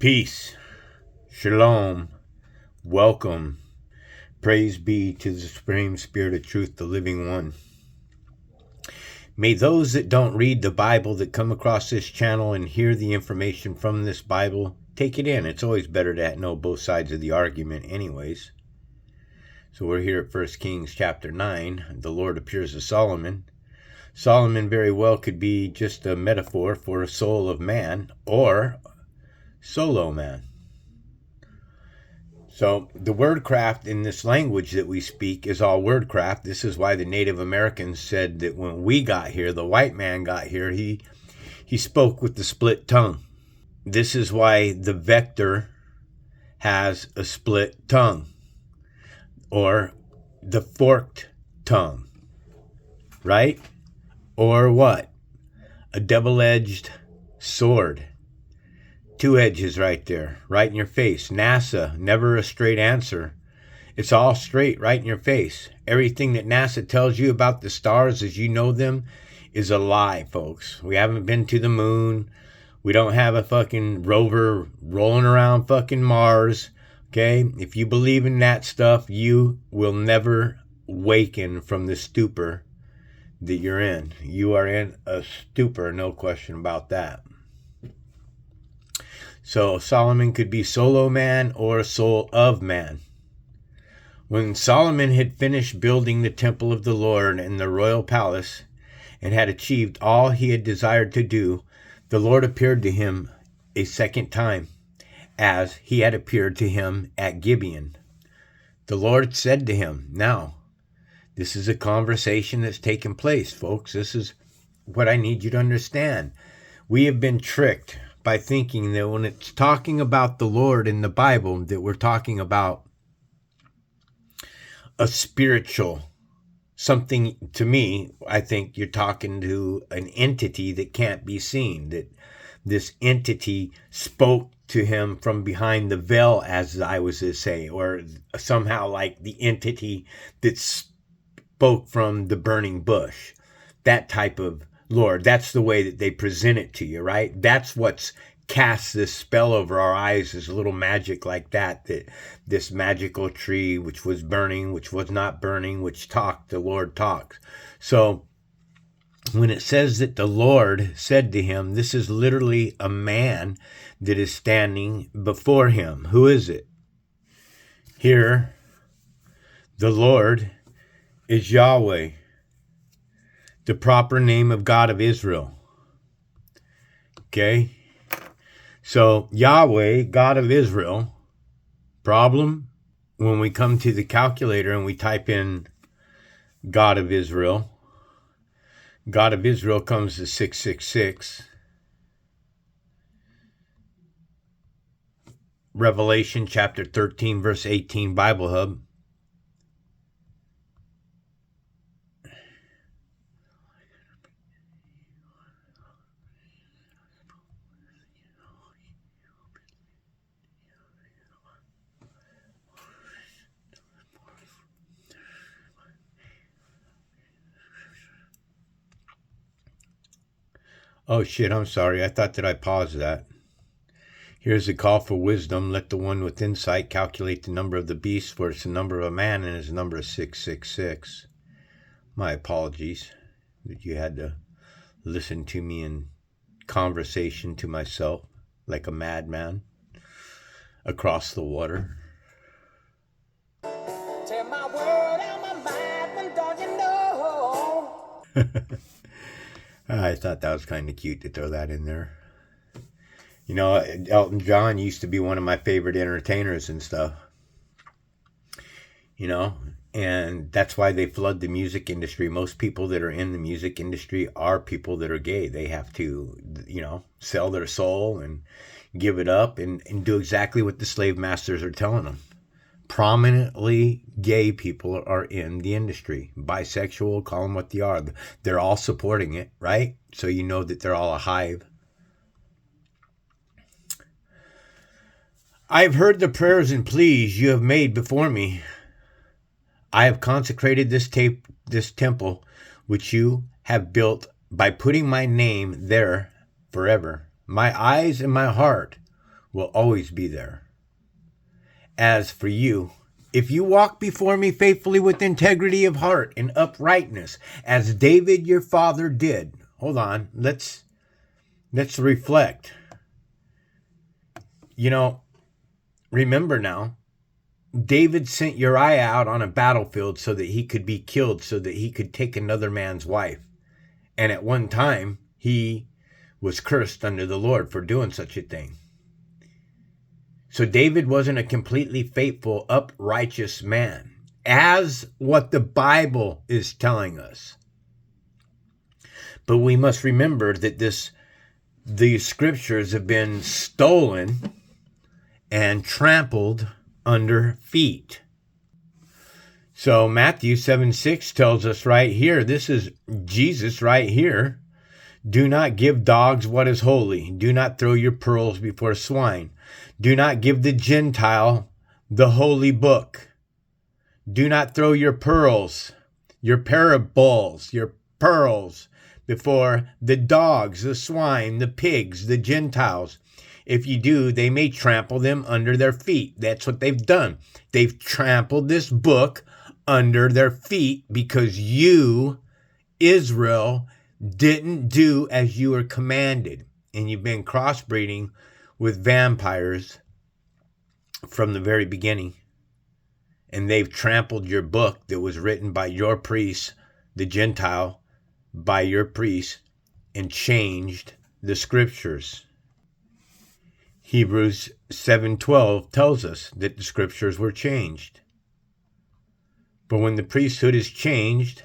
Peace, shalom, welcome, praise be to the Supreme Spirit of Truth, the Living One. May those that don't read the Bible that come across this channel and hear the information from this Bible, take it in. It's always better to know both sides of the argument anyways. So we're here at 1 Kings chapter 9. The Lord appears to Solomon. Solomon very well could be just a metaphor for a soul of man or solo man. So the wordcraft in this language that we speak is all wordcraft. This is why the Native Americans said that when we got here, the white man got here, he spoke with the split tongue. This is why the vector has a split tongue or the forked tongue, right? Or what? A double-edged sword. Two edges right there, right in your face. NASA, never a straight answer. It's all straight, right in your face. Everything that NASA tells you about the stars as you know them is a lie, folks. We haven't been to the moon. We don't have a fucking rover rolling around fucking Mars. Okay? If you believe in that stuff, you will never waken from the stupor that you're in. You are in a stupor, no question about that. So Solomon could be solo man or soul of man. When Solomon had finished building the temple of the Lord and the royal palace and had achieved all he had desired to do, the Lord appeared to him a second time, as he had appeared to him at Gibeon. The Lord said to him, now, this is a conversation that's taken place, folks. This is what I need you to understand. We have been tricked by thinking that when it's talking about the Lord in the Bible, that we're talking about a spiritual something. To me, I think you're talking to an entity that can't be seen, that this entity spoke to him from behind the veil, as I was to say, or somehow like the entity that spoke from the burning bush. That type of Lord, that's the way that they present it to you, right? That's what's cast this spell over our eyes, is a little magic like that, that this magical tree, which was burning, which was not burning, which talked, the Lord talks. So when it says that the Lord said to him, this is literally a man that is standing before him. Who is it? Here, the Lord is Yahweh, the proper name of God of Israel. Okay? So, Yahweh, God of Israel. Problem? When we come to the calculator and we type in God of Israel comes to 666. Revelation chapter 13, verse 18, Bible Hub. Oh shit, I'm sorry. I thought that I paused that. Here's a call for wisdom. Let the one with insight calculate the number of the beast, for it's the number of a man and his number is 666. My apologies that you had to listen to me in conversation to myself like a madman across the water. Tell my word out my mind, don't you know? I thought that was kind of cute to throw that in there. You know, Elton John used to be one of my favorite entertainers and stuff. You know, and that's why they flood the music industry. Most people that are in the music industry are people that are gay. They have to, you know, sell their soul and give it up and do exactly what the slave masters are telling them. Prominently gay people are in the industry. Bisexual, call them what they are. They're all supporting it, right? So you know that they're all a hive. I have heard the prayers and pleas you have made before me. I have consecrated this temple which you have built by putting my name there forever. My eyes and my heart will always be there. As for you, if you walk before me faithfully with integrity of heart and uprightness, as David your father did. Hold on, let's reflect. Remember now, David sent Uriah out on a battlefield so that he could be killed, so that he could take another man's wife. And at one time, he was cursed under the Lord for doing such a thing. So David wasn't a completely faithful, uprighteous man, as what the Bible is telling us. But we must remember that these scriptures have been stolen and trampled under feet. So Matthew 7:6 tells us right here, this is Jesus right here. Do not give dogs what is holy. Do not throw your pearls before swine. Do not give the Gentile the holy book. Do not throw your pearls, your parables, your pearls before the dogs, the swine, the pigs, the Gentiles. If you do, they may trample them under their feet. That's what they've done. They've trampled this book under their feet because you, Israel, didn't do as you were commanded. And you've been crossbreeding with vampires from the very beginning. And they've trampled your book that was written by your priests, the Gentile, by your priests, and changed the scriptures. Hebrews 7:12 tells us that the scriptures were changed. But when the priesthood is changed,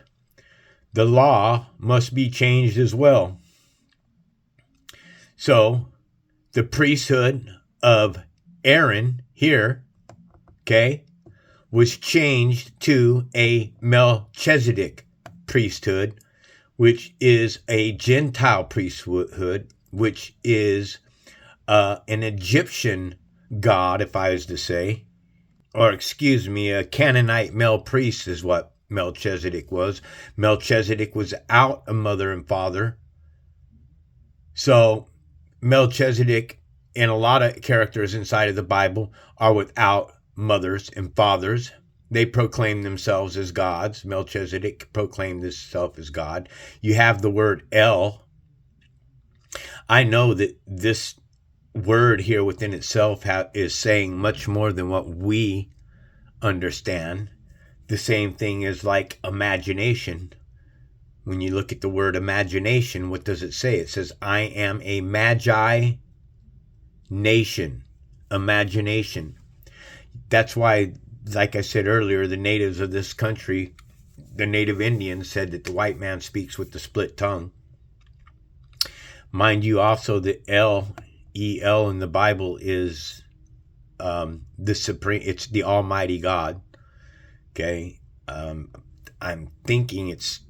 the law must be changed as well. So, the priesthood of Aaron here, was changed to a Melchizedek priesthood, which is a Gentile priesthood, which is an Egyptian god, if I was to say, or a Canaanite male priest is what Melchizedek was. Melchizedek was out a mother and father. So Melchizedek and a lot of characters inside of the Bible are without mothers and fathers. They proclaim themselves as gods. Melchizedek proclaimed himself as God. You have the word El. I know that this word here within itself is saying much more than what we understand. The same thing is like imagination. When you look at the word imagination, what does it say? It says, I am a magi nation. Imagination. That's why, like I said earlier, the natives of this country, the native Indians, said that the white man speaks with the split tongue. Mind you also that El in the Bible is the supreme, it's the Almighty God. I'm thinking it's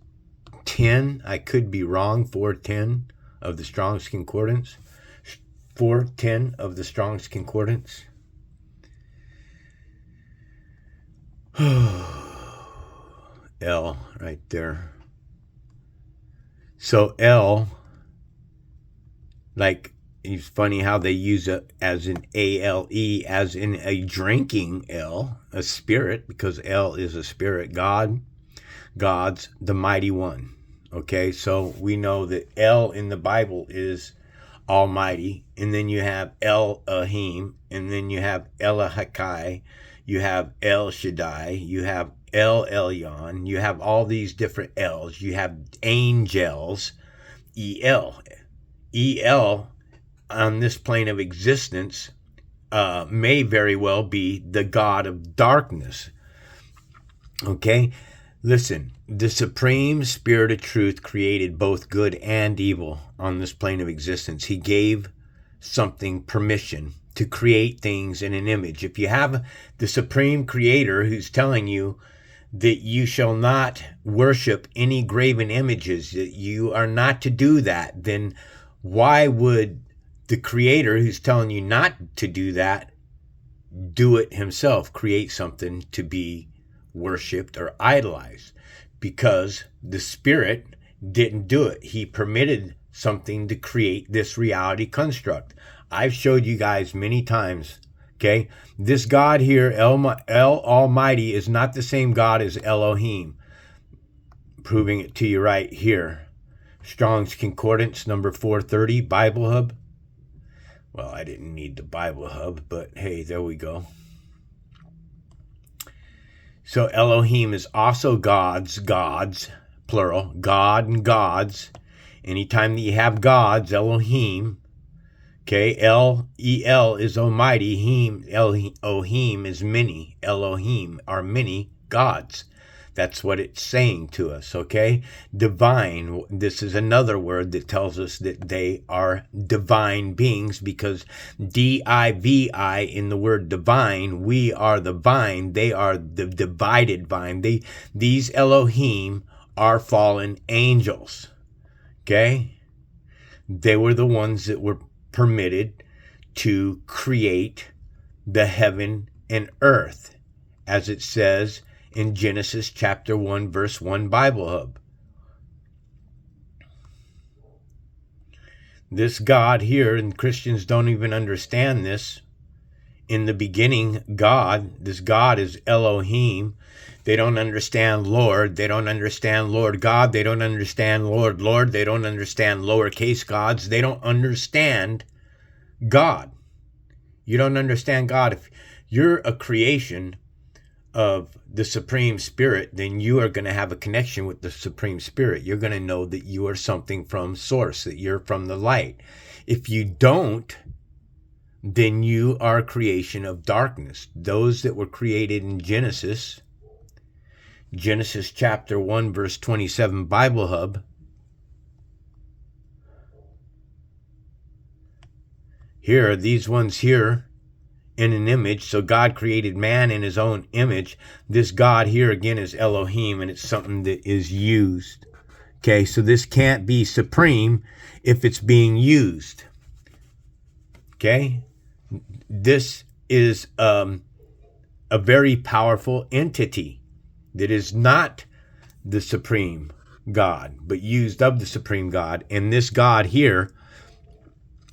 10. I could be wrong. 410 of the Strong's Concordance. 410 of the Strong's Concordance. El right there. So El, like, it's funny how they use it as an A-L-E, as in a drinking El, a spirit, because El is a spirit, God's the mighty one. Okay, so we know that El in the Bible is Almighty, and then you have Elohim, and then you have Elohakai, you have El Shaddai, you have El Elyon, you have all these different L's, you have angels, El on this plane of existence may very well be the God of darkness. Okay, listen, the supreme spirit of truth created both good and evil on this plane of existence. He gave something permission to create things in an image. If you have the supreme creator who's telling you that you shall not worship any graven images, that you are not to do that, then why would the creator who's telling you not to do that do it himself, create something to be worshipped or idolized? Because the spirit didn't do it. He permitted something to create this reality construct. I've showed you guys many times. Okay, this God here, El Almighty, is not the same God as Elohim. Proving it to you right here. Strong's Concordance, number 430, Bible Hub. Well, I didn't need the Bible Hub, but hey, there we go. So Elohim is also gods, plural, God and gods. Anytime that you have gods, Elohim, okay, El is almighty, Elohim is many, Elohim are many gods. That's what it's saying to us, okay? Divine, this is another word that tells us that they are divine beings, because D-I-V-I in the word divine, we are the vine, they are the divided vine. These Elohim are fallen angels, okay? They were the ones that were permitted to create the heaven and earth, as it says in Genesis chapter 1, verse 1, Bible Hub. This God here, and Christians don't even understand this. In the beginning, this God is Elohim. They don't understand Lord. They don't understand Lord God. They don't understand Lord. They don't understand lowercase gods. They don't understand God. You don't understand God. If you're a creation of the Supreme Spirit, then you are going to have a connection with the Supreme Spirit. You're going to know that you are something from source, that you're from the light. If you don't, then you are a creation of darkness. Those that were created in Genesis chapter 1, verse 27, Bible Hub. Here, these ones here, in an image. So God created man in his own image. This God here again is Elohim, and it's something that is used. Okay, so this can't be supreme if it's being used. Okay, this is a very powerful entity that is not the supreme God, but used of the supreme God. And this God here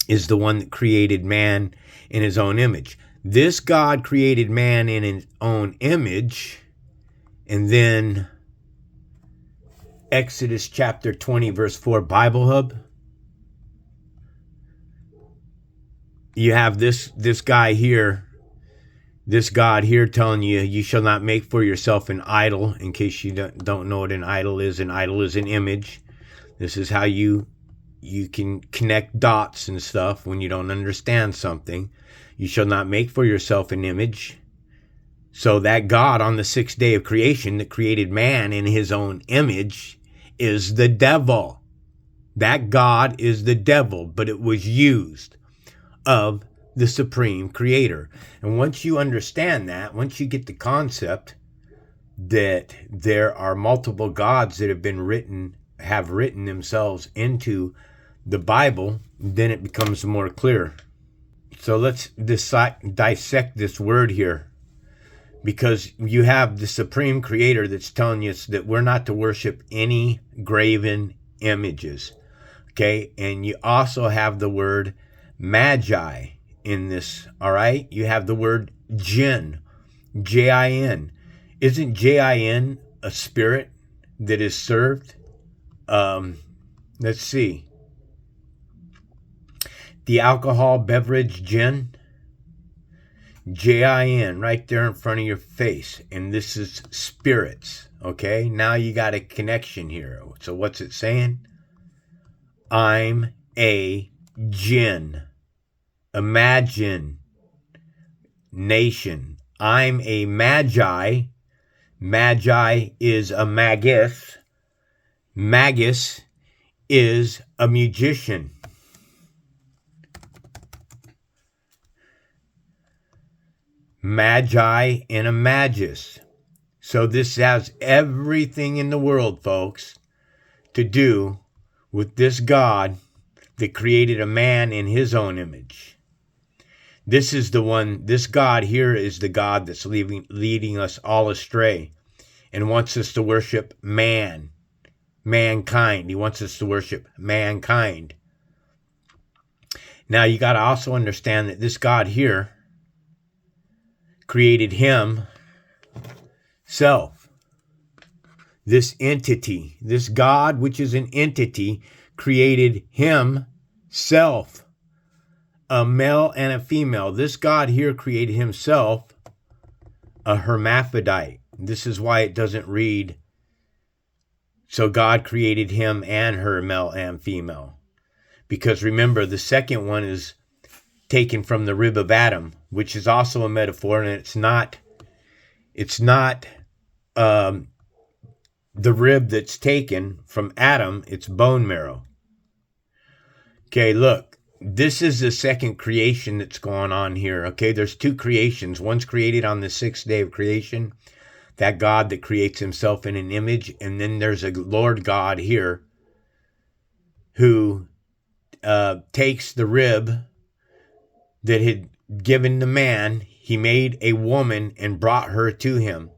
is the one that created man in his own image. This God created man in his own image, and then Exodus chapter 20, verse 4, Bible Hub. You have this guy here, this God here telling you, you shall not make for yourself an idol. In case you don't know what an idol is an image. This is how you can connect dots and stuff when you don't understand something. You shall not make for yourself an image. So that God on the sixth day of creation that created man in his own image is the devil. That God is the devil, but it was used of the supreme creator. And once you understand that, once you get the concept that there are multiple gods that have written themselves into the Bible, then it becomes more clear. So let's dissect this word here, because you have the supreme creator that's telling us that we're not to worship any graven images. Okay, and you also have the word magi in this, all right? You have the word jinn, J-I-N. Isn't J-I-N a spirit that is served? Let's see. The alcohol beverage gin, J-I-N, right there in front of your face. And this is spirits, okay? Now you got a connection here. So what's it saying? I'm a jinn. Imagine nation. I'm a magi. Magi is a magus. Magus is a magician. Magi and a magus. So this has everything in the world, folks, to do with this God that created a man in his own image. This is the one, this God here is the God that's leading us all astray and wants us to worship mankind. He wants us to worship mankind. Now you got to also understand that this God here created himself. This entity, this God, which is an entity, created himself. A male and a female. This God here created himself a hermaphrodite. This is why it doesn't read, so God created him and her, male and female. Because remember, the second one is taken from the rib of Adam, which is also a metaphor, and it's not the rib that's taken from Adam, it's bone marrow. Okay, look, this is the second creation that's going on here. Okay, there's two creations. One's created on the sixth day of creation, that God that creates himself in an image, and then there's a Lord God here who takes the rib that had given the man, he made a woman and brought her to him.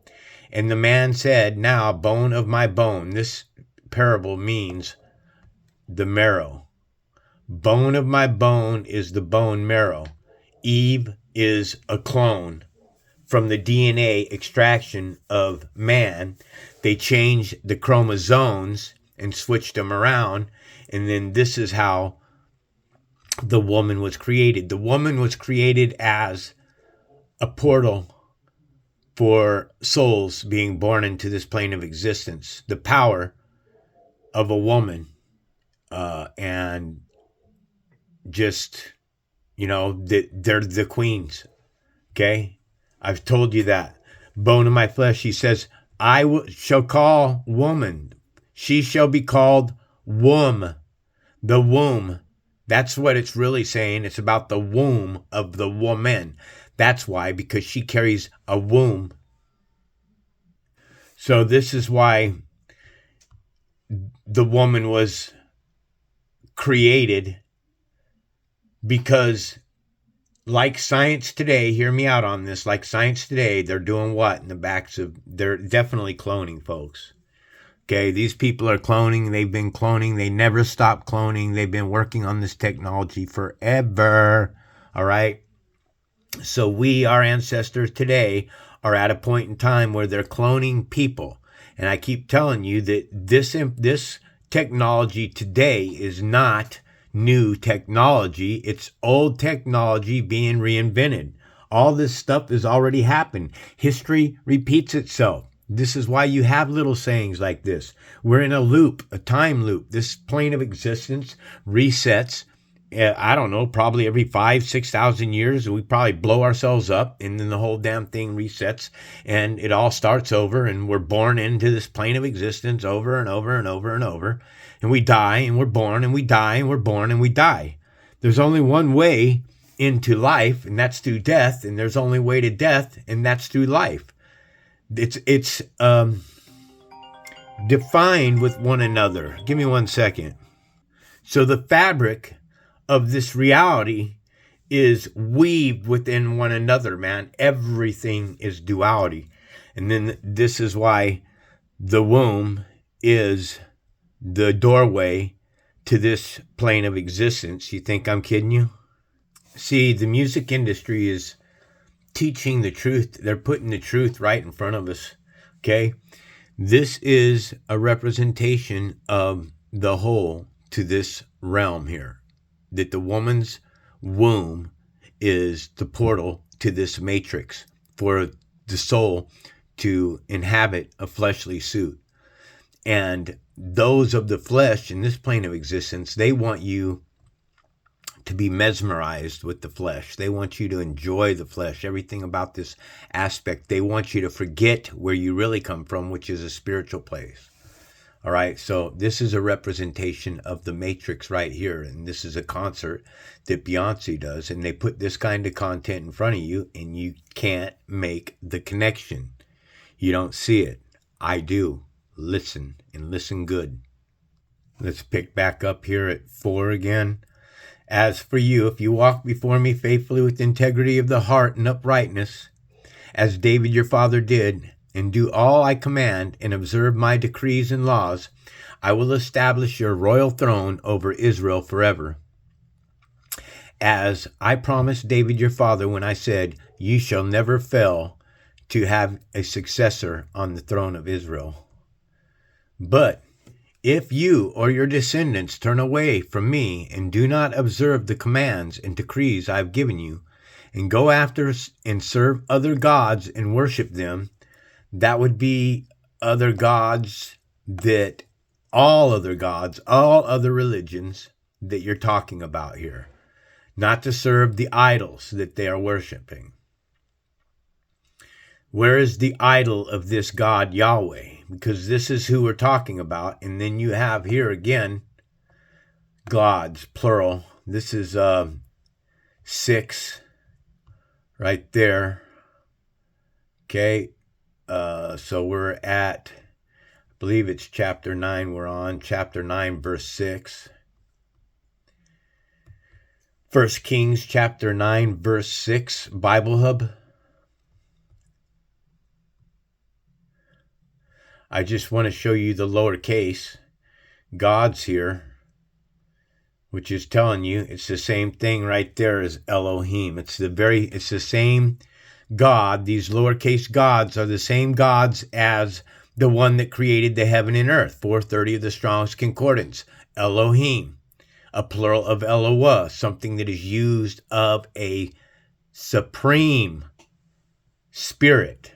And the man said, now, bone of my bone. This parable means the marrow. Bone of my bone is the bone marrow. Eve is a clone from the DNA extraction of man. They changed the chromosomes and switched them around. And then this is how the woman was created. The woman was created as a portal for souls being born into this plane of existence. The power of a woman, and just, they're the queens. Okay? I've told you that. Bone of my flesh, he says, shall call woman. She shall be called womb. The womb. That's what it's really saying. It's about the womb of the woman. That's why, because she carries a womb. So this is why the woman was created, because like science today, hear me out on this, like science today, they're doing what in the backs of, they're definitely cloning, folks. Okay, these people are cloning. They've been cloning. They never stop cloning. They've been working on this technology forever. All right. So we, our ancestors today, are at a point in time where they're cloning people. And I keep telling you that this technology today is not new technology. It's old technology being reinvented. All this stuff has already happened. History repeats itself. This is why you have little sayings like this. We're in a loop, a time loop. This plane of existence resets. I don't know, probably every 5,000-6,000 years, we probably blow ourselves up, and then the whole damn thing resets, and it all starts over, and we're born into this plane of existence over and over and over and over, and we die, and we're born, and we die, and we're born, and we die. There's only one way into life, and that's through death, and there's only way to death, and that's through life. It's defined with one another. Give me 1 second. So the fabric of this reality is weaved within one another, man. Everything is duality. And then this is why the womb is the doorway to this plane of existence. You think I'm kidding you? See, the music industry is teaching the truth. They're putting the truth right in front of us. Okay? This is a representation of the whole to this realm here. That the woman's womb is the portal to this matrix for the soul to inhabit a fleshly suit. And those of the flesh in this plane of existence, they want you to be mesmerized with the flesh. They want you to enjoy the flesh, everything about this aspect. They want you to forget where you really come from, which is a spiritual place. All right, so this is a representation of the Matrix right here, and this is a concert that Beyonce does, and they put this kind of content in front of you, and you can't make the connection. You don't see it. I do. Listen, and listen good. Let's pick back up here at 4 again. As for you, if you walk before me faithfully with integrity of the heart and uprightness, as David your father did, and do all I command and observe my decrees and laws, I will establish your royal throne over Israel forever. as I promised David your father when I said, you shall never fail to have a successor on the throne of Israel. But if you or your descendants turn away from me and do not observe the commands and decrees I have given you, and go after and serve other gods and worship them, that would be other gods that all other religions that you're talking about here, not to serve the idols that they are worshiping. Where is the idol of this God Yahweh? Because this is who we're talking about. And then you have here again, gods, plural. This is 6 right there. Okay. So we're at, I believe it's chapter 9. We're on chapter 9, verse 6. 1 Kings chapter 9, verse 6, Bible Hub. I just want to show you the lowercase gods here, which is telling you it's the same thing right there as Elohim. It's the same God. These lowercase gods are the same gods as the one that created the heaven and earth. 430 of the Strong's Concordance. Elohim, a plural of Eloah, something that is used of a supreme spirit,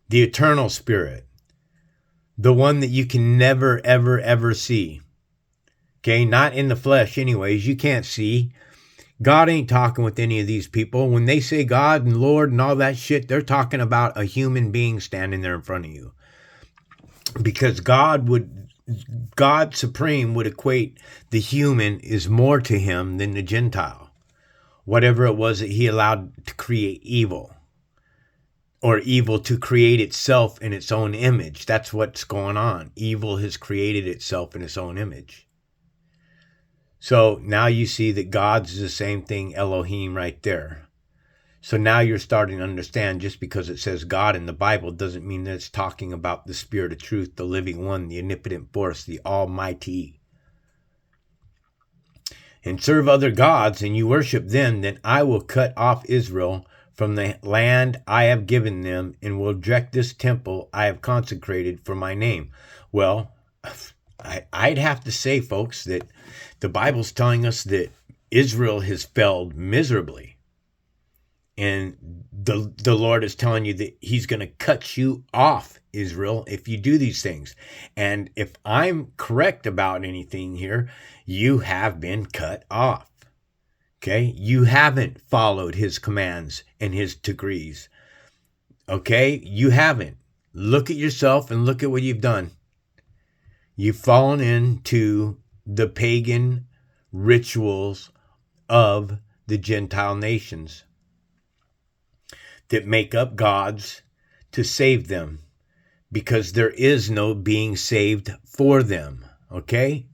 the eternal spirit. The one that you can never, ever, ever see. Okay, not in the flesh anyways. You can't see. God ain't talking with any of these people. When they say God and Lord and all that shit, they're talking about a human being standing there in front of you. Because God supreme would equate the human is more to him than the Gentile. Whatever it was that he allowed to create evil. Or evil to create itself in its own image. That's what's going on. Evil has created itself in its own image. So now you see that God's is the same thing, Elohim, right there. So now you're starting to understand, just because it says God in the Bible doesn't mean that it's talking about the Spirit of truth, the living one, the omnipotent force, the Almighty. And serve other gods, and you worship them, then I will cut off Israel from the land I have given them, and will direct this temple I have consecrated for my name. Well, I'd have to say, folks, that the Bible's telling us that Israel has failed miserably. And the Lord is telling you that he's going to cut you off, Israel, if you do these things. And if I'm correct about anything here, you have been cut off. Okay, you haven't followed his commands and his decrees. Okay, you haven't. Look at yourself and look at what you've done. You've fallen into the pagan rituals of the Gentile nations that make up gods to save them, because there is no being saved for them. Okay,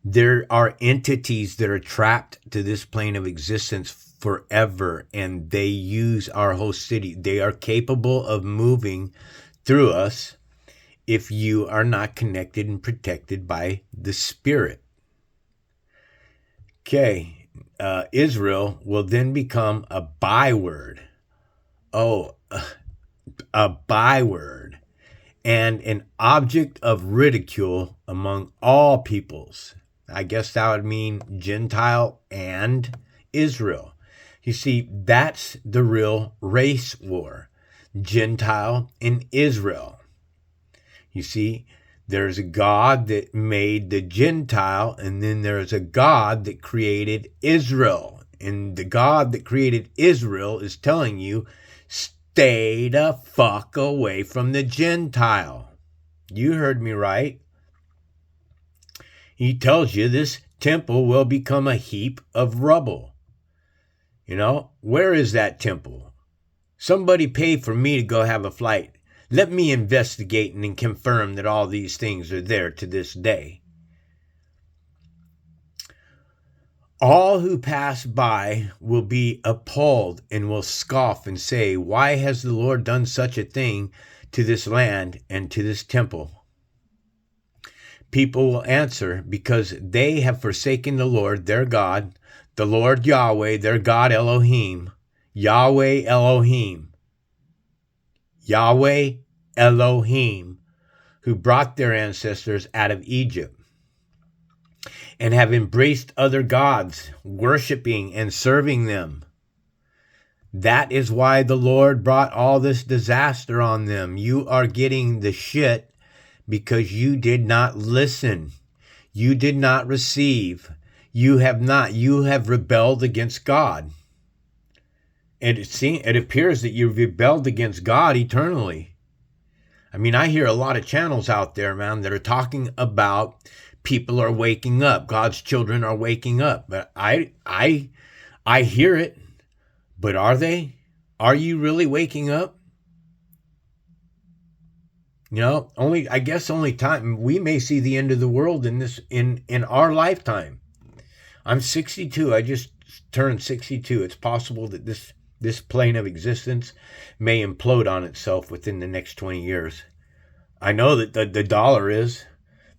there are entities that are trapped to this plane of existence forever, and they use our host city. They are capable of moving through us if you are not connected and protected by the Spirit. Okay, Israel will then become a byword. Oh, a byword. And an object of ridicule among all peoples. I guess that would mean Gentile and Israel. You see, that's the real race war. Gentile and Israel. You see, there's a God that made the Gentile, and then there's a God that created Israel. And the God that created Israel is telling you, stay the fuck away from the Gentile. You heard me right. He tells you this temple will become a heap of rubble. You know, where is that temple? Somebody pay for me to go have a flight. Let me investigate and confirm that all these things are there to this day. All who pass by will be appalled and will scoff and say, why has the Lord done such a thing to this land and to this temple? people will answer, because they have forsaken the Lord their God, the Lord Yahweh, their God Elohim, Yahweh Elohim, Yahweh Elohim, who brought their ancestors out of Egypt, and have embraced other gods, worshiping and serving them. That is why the Lord brought all this disaster on them. You are getting the shit because you did not listen. You did not receive. You have rebelled against God. And it appears that you've rebelled against God eternally. I mean, I hear a lot of channels out there, man, that are talking about people are waking up. God's children are waking up. But I hear it. But are they? Are you really waking up? You know, only time we may see the end of the world in our lifetime. I'm 62. I just turned 62. It's possible that this plane of existence may implode on itself within the next 20 years. I know that the dollar is.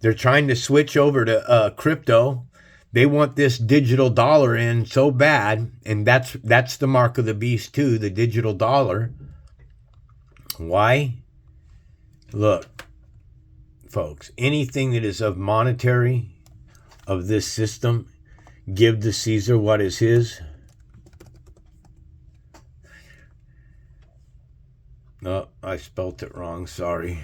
They're trying to switch over to crypto. They want this digital dollar in so bad, and that's the mark of the beast too, the digital dollar. Why? Look, folks, anything that is of monetary, of this system, give to Caesar what is his. No, I spelt it wrong, sorry.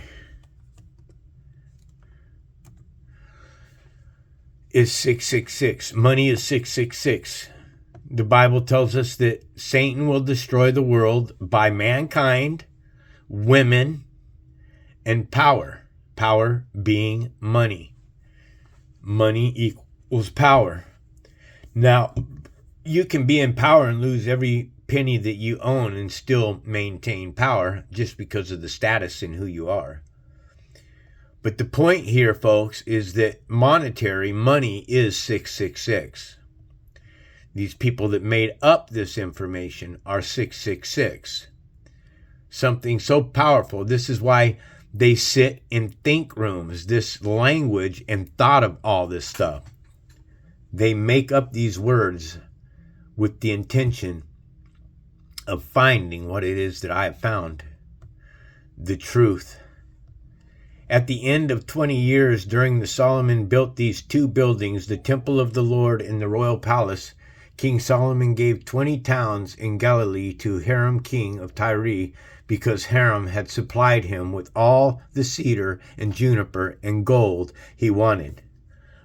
Is 666. Money is 666. The Bible tells us that Satan will destroy the world by mankind, women, and power. Power being money. Money equals power. Now, you can be in power and lose every penny that you own and still maintain power just because of the status and who you are. But the point here, folks, is that money is 666. These people that made up this information are 666. Something so powerful. This is why they sit in think rooms, this language and thought of all this stuff. They make up these words with the intention of finding what it is that I have found, the truth. At the end of 20 years during the Solomon built these two buildings, the temple of the Lord and the royal palace, King Solomon gave 20 towns in Galilee to Hiram, king of Tyre, because Hiram had supplied him with all the cedar and juniper and gold he wanted.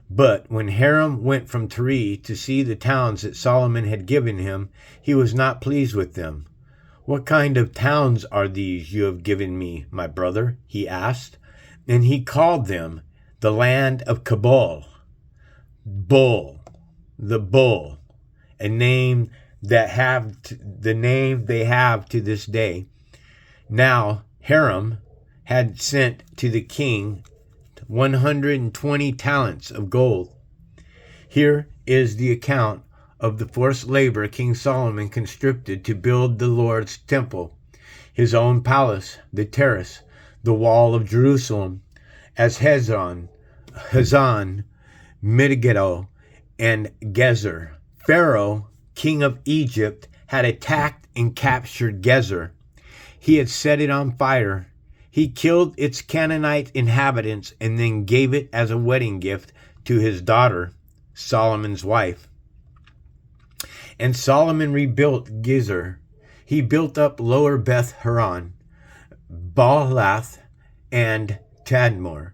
But when Hiram went from Tyre to see the towns that Solomon had given him, he was not pleased with them. "What kind of towns are these you have given me, my brother?" he asked. And he called them the land of Cabul, the bull, a name they have to this day. Now Hiram had sent to the king 120 talents of gold. Here is the account of the forced labor King Solomon constructed to build the Lord's temple, his own palace, the terrace, the wall of Jerusalem, as Hazan, Megiddo, and Gezer. Pharaoh, king of Egypt, had attacked and captured Gezer. He had set it on fire. He killed its Canaanite inhabitants and then gave it as a wedding gift to his daughter, Solomon's wife. And Solomon rebuilt Gezer. He built up Lower Beth Horon, Baalath, and Tadmor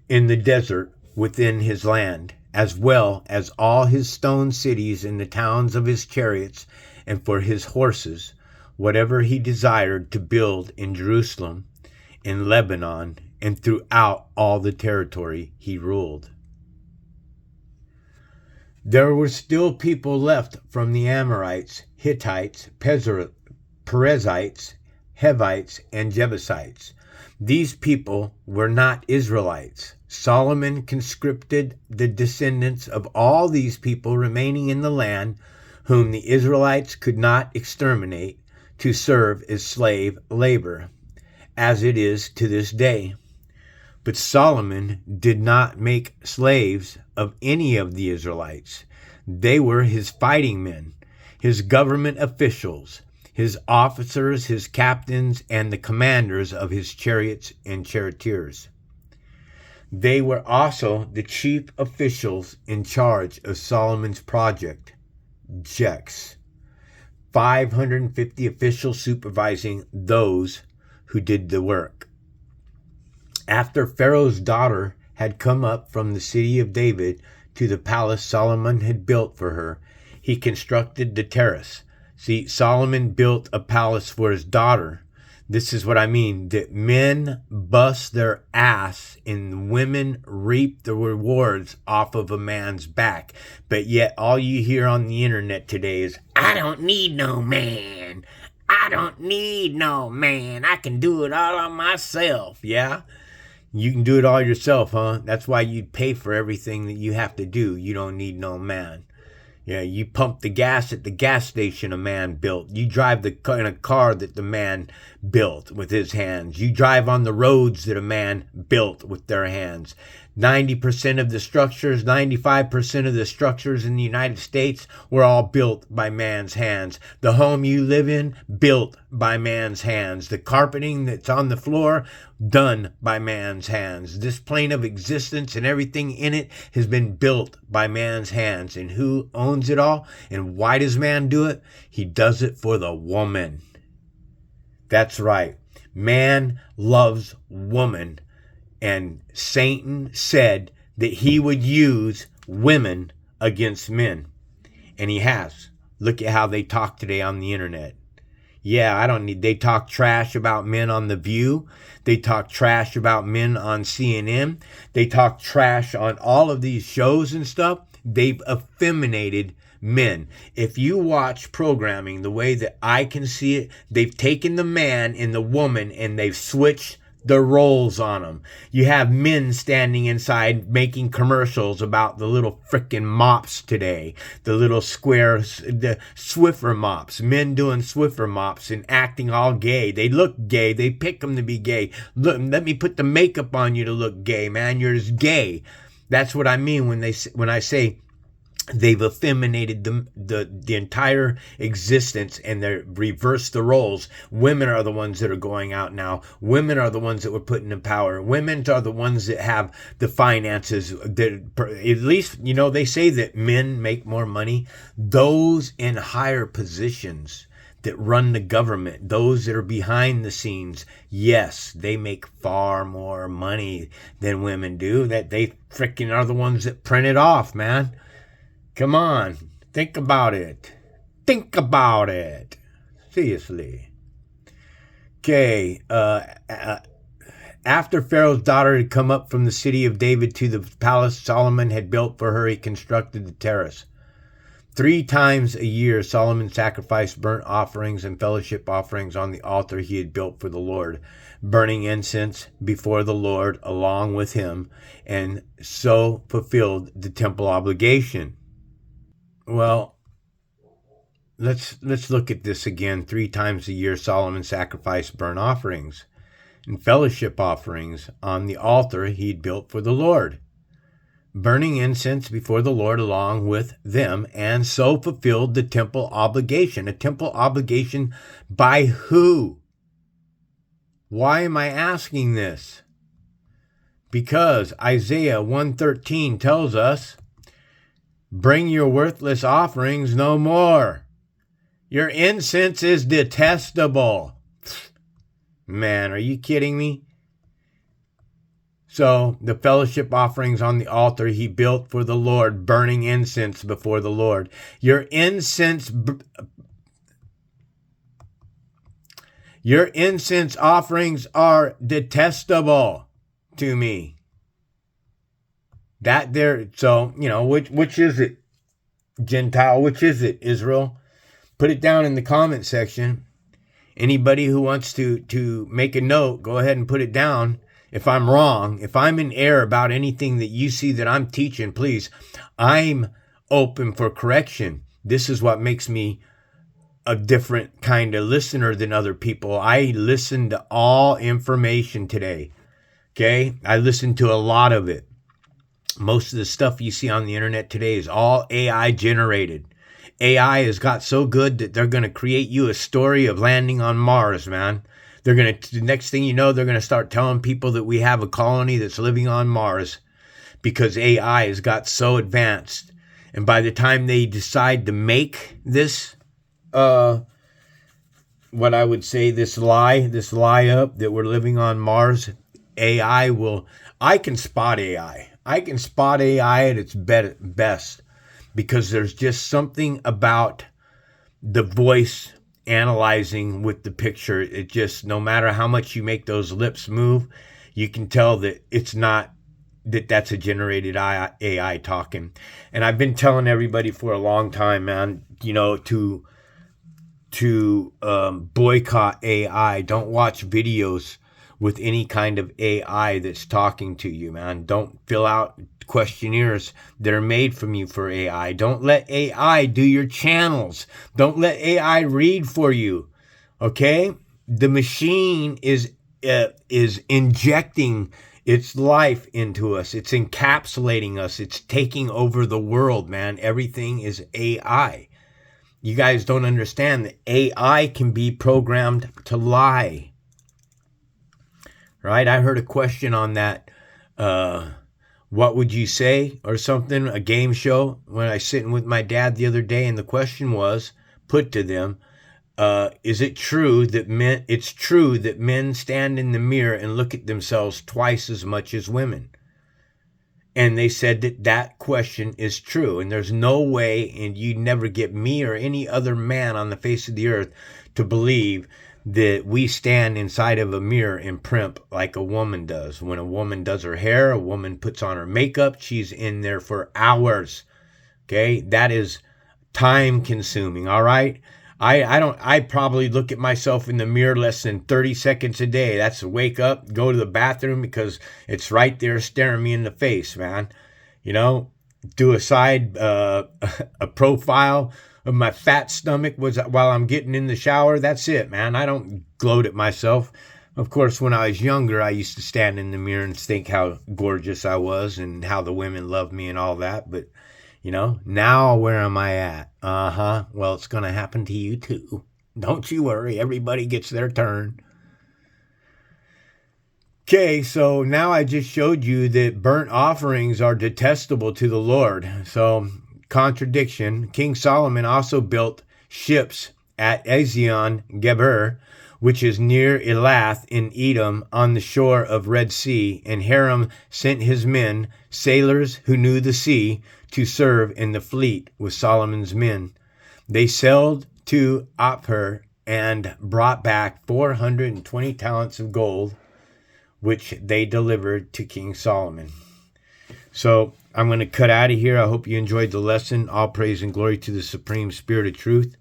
in the desert within his land, as well as all his stone cities and the towns of his chariots, and for his horses, whatever he desired to build in Jerusalem, in Lebanon, and throughout all the territory he ruled. There were still people left from the Amorites, Hittites, Perizzites, Hivites, and Jebusites. These people were not Israelites. Solomon conscripted the descendants of all these people remaining in the land, whom the Israelites could not exterminate, to serve as slave labor, as it is to this day. But Solomon did not make slaves of any of the Israelites. They were his fighting men, his government officials, his officers, his captains, and the commanders of his chariots and charioteers. They were also the chief officials in charge of Solomon's project, Jex. 550 officials supervising those who did the work. After Pharaoh's daughter had come up from the city of David to the palace Solomon had built for her, he constructed the terrace. See, Solomon built a palace for his daughter. This is what I mean, that men bust their ass and women reap the rewards off of a man's back. But yet all you hear on the internet today is, I don't need no man. I don't need no man. I can do it all on myself. Yeah? You can do it all yourself, huh? That's why you pay for everything that you have to do. You don't need no man. Yeah, you pump the gas at the gas station a man built. You drive in a car that the man built with his hands. You drive on the roads that a man built with their hands. 90% of the structures, 95% of the structures in the United States were all built by man's hands. The home you live in, built by man's hands. The carpeting that's on the floor, done by man's hands. This plane of existence and everything in it has been built by man's hands. And who owns it all? And why does man do it? He does it for the woman. That's right. Man loves woman. And Satan said that he would use women against men. And he has. Look at how they talk today on the internet. Yeah, they talk trash about men on The View. They talk trash about men on CNN. They talk trash on all of these shows and stuff. They've effeminated men. If you watch programming the way that I can see it, they've taken the man and the woman and they've switched the roles on them. You have men standing inside making commercials about the little frickin' mops today. The little squares, the Swiffer mops. Men doing Swiffer mops and acting all gay. They look gay. They pick them to be gay. Look, let me put the makeup on you to look gay, man. You're just gay. That's what I mean when I say they've effeminated the entire existence and they reversed the roles. Women are the ones that are going out now. Women are the ones that were put in power. Women are the ones that have the finances. That, at least, they say that men make more money. Those in higher positions that run the government, those that are behind the scenes, yes, they make far more money than women do. That they freaking are the ones that print it off, man. Come on, think about it. Think about it. Seriously. Okay, after Pharaoh's daughter had come up from the city of David to the palace Solomon had built for her, he constructed the terrace. 3 times a year, Solomon sacrificed burnt offerings and fellowship offerings on the altar he had built for the Lord, burning incense before the Lord along with him, and so fulfilled the temple obligation. Well, let's look at this again. 3 times a year, Solomon sacrificed burnt offerings and fellowship offerings on the altar he'd built for the Lord, burning incense before the Lord along with them, and so fulfilled the temple obligation. A temple obligation by who? Why am I asking this? Because Isaiah 1:13 tells us, bring your worthless offerings no more. Your incense is detestable. Man, are you kidding me? So the fellowship offerings on the altar he built for the Lord, burning incense before the Lord. Your incense offerings are detestable to me. So, which is it? Gentile, which is it? Israel? Put it down in the comment section. Anybody who wants to make a note, go ahead and put it down. If I'm wrong, if I'm in error about anything that you see that I'm teaching, please, I'm open for correction. This is what makes me a different kind of listener than other people. I listen to all information today. Okay, I listen to a lot of it. Most of the stuff you see on the internet today is all AI generated. AI has got so good that they're going to create you a story of landing on Mars, man. The next thing you know, they're going to start telling people that we have a colony that's living on Mars because AI has got so advanced. And by the time they decide to make this, what I would say, this lie up that we're living on Mars, I can spot AI. I can spot AI at its best because there's just something about the voice analyzing with the picture. It just, no matter how much you make those lips move, you can tell that it's not, that's a generated AI talking. And I've been telling everybody for a long time, man, to boycott AI. Don't watch videos with any kind of AI that's talking to you, man. Don't fill out questionnaires that are made from you for AI. Don't let AI do your channels. Don't let AI read for you. Okay? The machine is injecting its life into us. It's encapsulating us. It's taking over the world, man. Everything is AI. You guys don't understand that AI can be programmed to lie. Right? I heard a question on that. What would you say or something? A game show when I was sitting with my dad the other day, and the question was put to them: is it true that men stand in the mirror and look at themselves twice as much as women? And they said that question is true, and there's no way, and you'd never get me or any other man on the face of the earth to believe that we stand inside of a mirror and primp like a woman does. When a woman does her hair, a woman puts on her makeup, she's in there for hours. Okay, that is time consuming. All right, I probably look at myself in the mirror less than 30 seconds a day. That's wake up, go to the bathroom because it's right there staring me in the face, man. Do a side a profile of my fat stomach while I'm getting in the shower. That's it, man. I don't gloat at myself. Of course, when I was younger, I used to stand in the mirror and think how gorgeous I was and how the women loved me and all that. But, now where am I at? Well, it's going to happen to you too. Don't you worry. Everybody gets their turn. Okay, so now I just showed you that burnt offerings are detestable to the Lord. So, contradiction. King Solomon also built ships at Ezion Geber, which is near Elath in Edom on the shore of Red Sea, and Hiram sent his men, sailors who knew the sea, to serve in the fleet with Solomon's men. They sailed to Ophir and brought back 420 talents of gold, which they delivered to King Solomon. So I'm going to cut out of here. I hope you enjoyed the lesson. All praise and glory to the Supreme Spirit of Truth.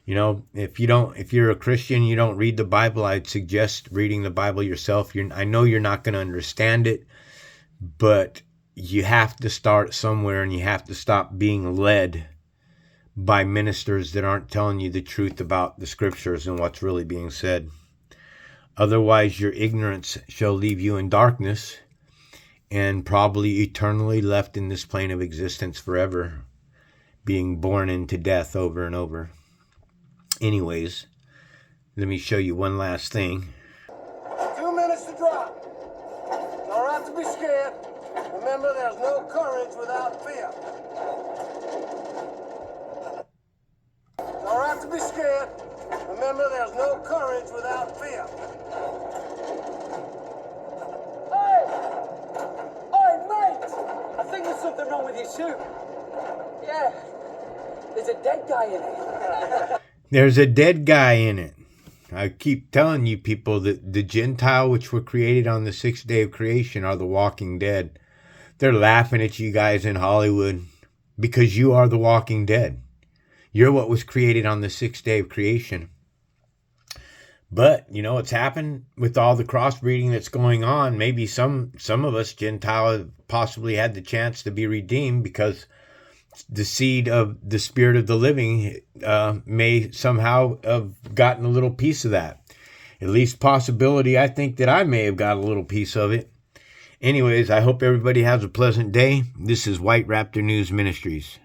If you're a Christian, you don't read the Bible, I'd suggest reading the Bible yourself. I know you're not going to understand it, but you have to start somewhere, and you have to stop being led by ministers that aren't telling you the truth about the scriptures and what's really being said. Otherwise, your ignorance shall leave you in darkness and probably eternally left in this plane of existence forever, being born into death over and over. Anyways, let me show you one last thing. 2 minutes to drop. It's all right to be scared. Remember, there's no courage without fear. It's all right to be scared. Remember, there's no courage without fear. Hey! Hey, mate! I think there's something wrong with your suit. Yeah. There's a dead guy in it. There's a dead guy in it. I keep telling you people that the Gentile which were created on the sixth day of creation are the walking dead. They're laughing at you guys in Hollywood because you are the walking dead. You're what was created on the sixth day of creation. But, it's happened with all the crossbreeding that's going on. Maybe some of us Gentile have possibly had the chance to be redeemed because the seed of the Spirit of the living may somehow have gotten a little piece of that. At least possibility, I think that I may have got a little piece of it. Anyways, I hope everybody has a pleasant day. This is White Raptor News Ministries.